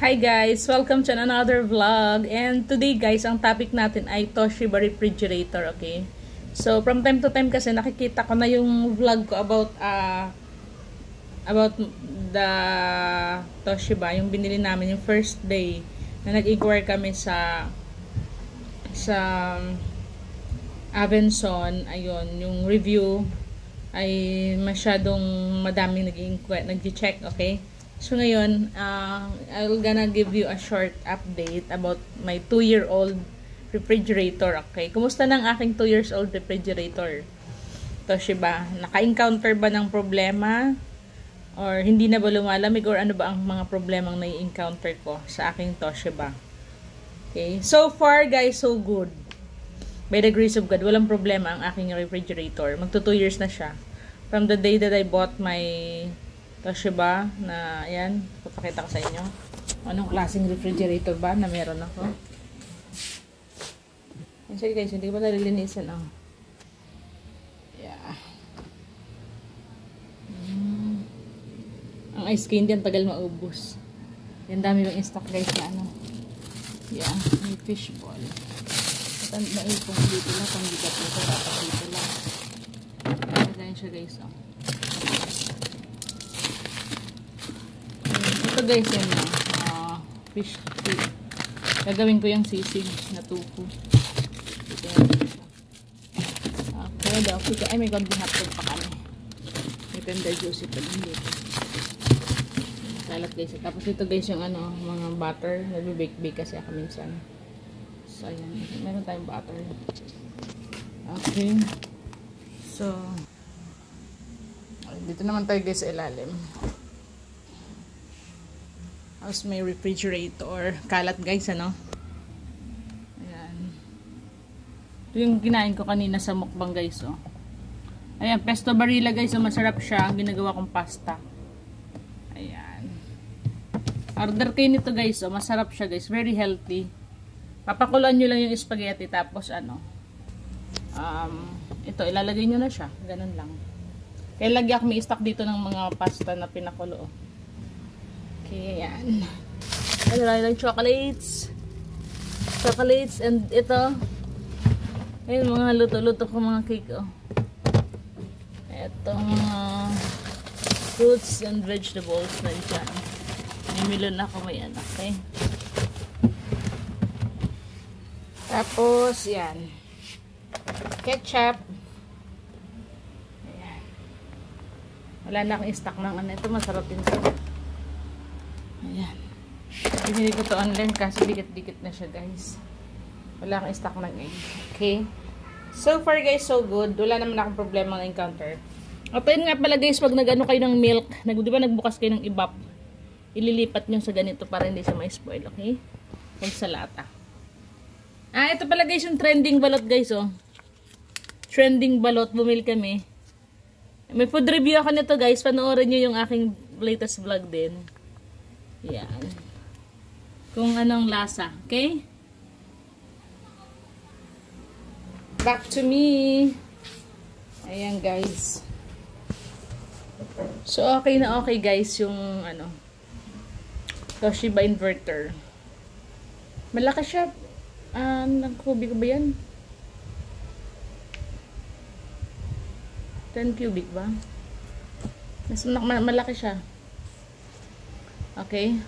Hi guys! Welcome to another vlog. And today guys, ang topic natin ay Toshiba refrigerator, okay? So, from time to time kasi nakikita ko na yung vlog ko about the Toshiba, yung binili namin yung first day na nag-inquire kami sa Avenson. Ayun, yung review ay masyadong madaming nag-check, okay? So ngayon, I'm gonna give you a short update about my 2-year-old refrigerator, okay? Kumusta ng aking 2 years old refrigerator? Toshiba, naka-encounter ba ng problema? Or hindi na ba lumalamig? Or ano ba ang mga problemang nai-encounter ko sa aking Toshiba? Okay? So far, guys, so good. By the grace of God, walang problema ang aking refrigerator. Magto 2 years na siya. From the day that I bought my Toshiba na, ayan, papakita ko sa inyo. Anong klaseng refrigerator ba na meron ako? Yan, sorry guys, hindi ko pa nalilinisan, oh. Yeah. Ang ice candy, ang tagal maubos. Yan, dami yung stock guys na ano. Yeah, may fishball. Naipong dito lang, panggigat nito, dapat dito lang. Ganyan siya guys, oh. Ito guys yan na fish cake. Gagawin ko yung sisig na tofu. Ito yan. Okay daw. Ay, may konting hotdog pa kami. May tender juicy pa din dito. Salat guys. Tapos ito guys yung ano, mga butter. Nagbe-bake kasi ako minsan. So ayan. Meron tayong butter. Okay. So dito naman tayo guys sa ilalim. Tapos may refrigerator. Kalat guys, ano? Ayan. Ito yung kinain ko kanina sa mukbang guys, oh. Ayan, pesto barilla guys, oh. Masarap siya. Ginagawa kong pasta. Ayan. Order kayo nito guys, oh. Masarap siya guys. Very healthy. Papakuloan nyo lang yung spaghetti. Tapos ano, ito, ilalagay nyo na siya. Ganun lang. Kaya lagyan may stock dito ng mga pasta na pinakulo, oh. Okay, yan. Ano lang chocolates. Chocolates and ito. Ayun, mga luto-luto ko mga cake, oh. Ito, mga fruits and vegetables na dyan. May melon ako, may anak, okay? Tapos, yan. Ketchup. Ayan. Wala na akong stock ng ano. Ito, masarap din ito. Ayan. Binili ko to online kasi dikit-dikit na siya guys. Wala akong stock ng egg. Okay. So far guys, so good. Wala naman akong problema na encounter. At yun nga pala guys, pag nag-ano kayo ng milk, di ba nagbukas kayo ng ibap, ililipat nyo sa ganito para hindi siya ma-spoil. Okay. Huwag sa lata. Ito pala guys yung trending balot guys, oh. Trending balot. Bumili kami. May food review ako nito guys. Panoorin nyo yung aking latest vlog din. Yan. Kung anong lasa. Okay? Back to me. Ayan guys. So okay na okay guys yung ano, Toshiba inverter. Malaki siya. Nag-cubic ba yan? 10 cubic ba? Mas malaki siya. Okay?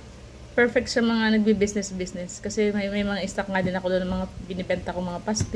Perfect sa mga nagbi-business. Kasi may mga stock nga din ako doon ng mga binibenta ko mga pasti.